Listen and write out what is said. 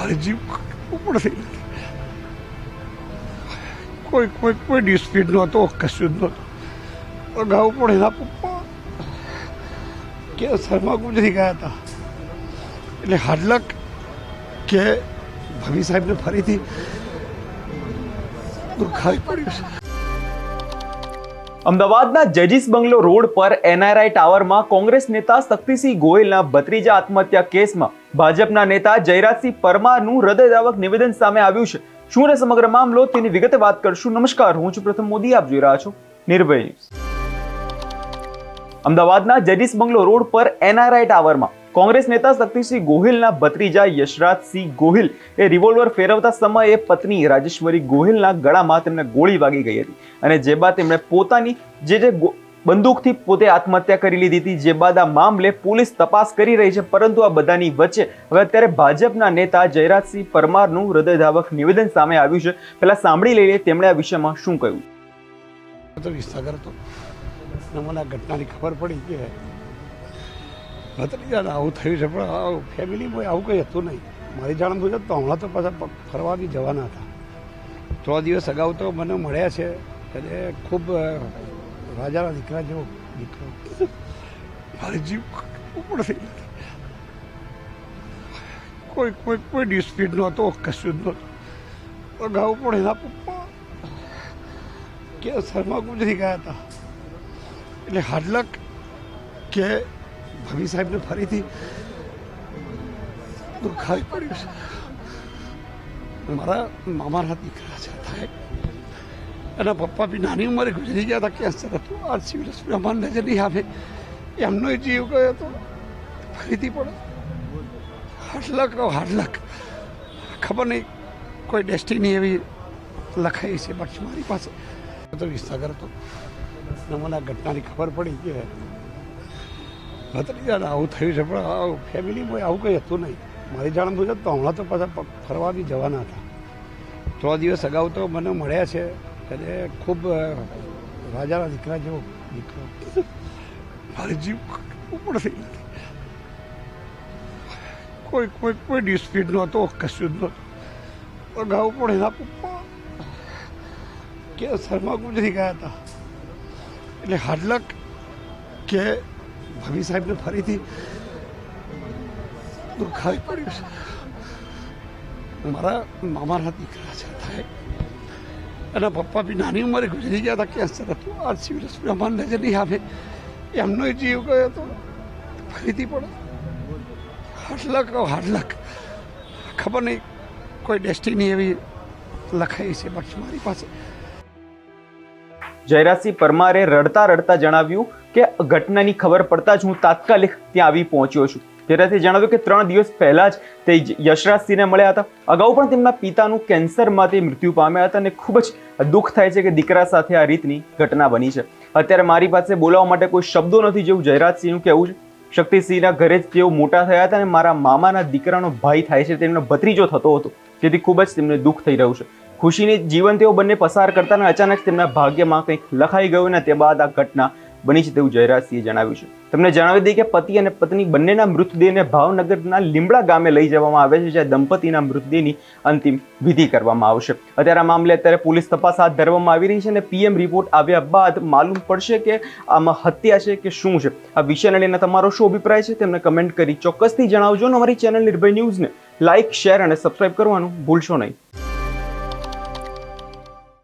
મારે જીવ ઉપર થઈ કોઈ ડિસ્પ્યુટ નહોતો, કશું જ નહોતું. અગાઉ પણ એના પપ્પા કેન્સરમાં ગુજરી ગયા હતા. એટલે હાડલક કે ભવી સાહેબને ફરીથી દુખાવી પડ્યું છે. અમદાવાદના જજીસ બંગલો રોડ પર એનઆરઆઈ ટાવરમાં કોંગ્રેસ નેતા શક્તિસિંહ ગોહિલના ભત્રીજા આત્મહત્યા કેસમાં ભાજપના નેતા જયરાજસિંહ પરમારનું હૃદયદાવક નિવેદન સામે આવ્યું છે. શું છે સમગ્ર મામલો, તેની વિગતે વાત કરશું. નમસ્કાર, હું છું પ્રથમ મોદી, આપ જોઈ રહ્યા છો નિર્ભય ન્યૂઝ. અમદાવાદના જજીસ બંગલો રોડ પર એનઆરઆઈ ટાવરમાં કોંગ્રેસ નેતા શક્તિસિંહ ગોહિલના ભત્રીજા યશરાજસિંહ ગોહિલ એ રિવોલ્વર ફેરવતા સમયે પત્ની રાજેશ્વરી ગોહિલના ગળામાં તેમને ગોળી વાગી ગઈ હતી અને જે બાદ તેમણે પોતાની જે બંદૂકથી પોતે આત્મહત્યા કરી લીધી હતી. જે બાદ આ મામલે પોલીસ તપાસ કરી રહી છે. પરંતુ આ બધાની વચ્ચે હવે અત્યારે ભાજપના નેતા જયરાજસિંહ પરમારનું હૃદયદાવક નિવેદન સામે આવ્યું છે. પહેલા સાંભળી લઈએ તેમણે આ વિષયમાં શું કહ્યું. વિસાગર હતો અને મને આ ઘટનાની ખબર પડી કે ભત્રીજાને આવું થયું છે, પણ ફેમિલીમાં આવું કંઈ હતું નહીં. મારી જાણ મુજબ તો હમણાં તો પાછા ફરવા બી જવાના હતા. 3 દિવસ અગાઉ તો મને મળ્યા છે એટલે ખૂબ રાજાના દીકરા જેવો દીકરો. મારે જીવ ઉપર થઈ કોઈ ડિસ્પ્યુટ નહોતો, કશું જ નહોતું. અગાઉ પણ એના પપ્પા કેન્સરમાં ગુજરી ગયા હતા. એટલે હાડલક કે ભવી સાહેબને ફરીથી દુખાવી પડ્યું છે. મારા મામાના દીકરા છે થાય. એના પપ્પા બી નાની ઉંમરે ગુજરી ગયા હતા, કેન્સર હતું. આ સિવિલ હોસ્પિટલમાં નજર નહીં આવે, એમનો જીવ ગયો હતો. ફરીથી પડે હાડલક ખબર નહીં કોઈ ડેસ્ટિની એવી લખાઈ છે. બાકી મારી પાસે તો વિસાગર હતો અને મને આ ઘટનાની ખબર પડી કે ભત્રીજાને આવું થયું છે, પણ ફેમિલીમાં આવું કંઈ હતું નહીં. મારી જાણ મુજબ તો હમણાં તો પાછા ફરવા બી જવાના હતા. 3 દિવસ અગાઉ તો મને મળ્યા છે એટલે ખૂબ રાજાના દીકરા જેવો દીકરો. મારે જીવ ઉપર થઈ કોઈ ડિસ્પ્યુટ નહોતો, કશું જ નહોતું. અગાઉ પણ એના પપ્પા કેન્સરમાં ગુજરી ગયા હતા. એટલે હાડલક કે ભવી સાહેબને ફરીથી દુખાવી પડ્યું છે. મારા મામાના દીકરા છે થાય. એના પપ્પા બી નાની ઉંમરે ગુજરી ગયા હતા, કેન્સર હતું. આ સિવિલ હોસ્પિટલમાં નજર નહીં આવે, એમનો જીવ ગયો હતો. ફરીથી પડે હાડલક ખબર નહીં કોઈ ડેસ્ટિની એવી લખાઈ છે. બાકી મારી પાસે જયરાજસિંહ પરમારે રડતા રડતા જણાવ્યું કે ઘટનાની ખબર પડતા જ હું તાત્કાલિક ત્યાં આવી પહોંચ્યો છું. જયરાજસિંહે જણાવ્યું કે 3 દિવસ પહેલા જ તે યશરાજસિંહને મળ્યા હતા. અગાઉ પણ તેમના પિતાનું કેન્સરમાંથી મૃત્યુ પામ્યા હતા અને ખૂબ જ દુઃખ થાય છે કે દીકરા સાથે આ રીતની ઘટના બની છે. અત્યારે મારી પાસે બોલાવવા માટે કોઈ શબ્દો નથી, જેવું જયરાજસિંહનું કહેવું છે. શક્તિસિંહના ઘરે જ તેઓ મોટા થયા હતા અને મારા મામાના દીકરાનો ભાઈ થાય છે, તેમનો ભત્રીજો થતો હતો. જેથી ખૂબ જ તેમને દુઃખ થઈ રહ્યું છે. ખુશીની જીવન તેઓ બંને પસાર કરતા અને અચાનક તેમના ભાગ્યમાં કંઈક લખાઈ ગયું અને તે બાદ આ ઘટના બની છે, તેવું જયરાજસિંહે જણાવ્યું છે. તમને જણાવી દઈએ કે પતિ અને પત્ની બંનેના મૃતદેહને ભાવનગરના લીમડા ગામે લઈ જવામાં આવે છે, જ્યાં દંપતીના મૃતદેહની અંતિમ વિધિ કરવામાં આવશે. અત્યારે આ મામલે પોલીસ તપાસ હાથ ધરવામાં આવી રહી છે અને પીએમ રિપોર્ટ આવ્યા બાદ માલુમ પડશે કે આમાં હત્યા છે કે શું છે. આ વિષયને લઈને તમારો શું અભિપ્રાય છે તેમને કમેન્ટ કરી ચોક્કસથી જણાવજો. અને અમારી ચેનલ નિર્ભય ન્યૂઝને લાઇક, શેર અને સબસ્ક્રાઇબ કરવાનું ભૂલશો નહીં.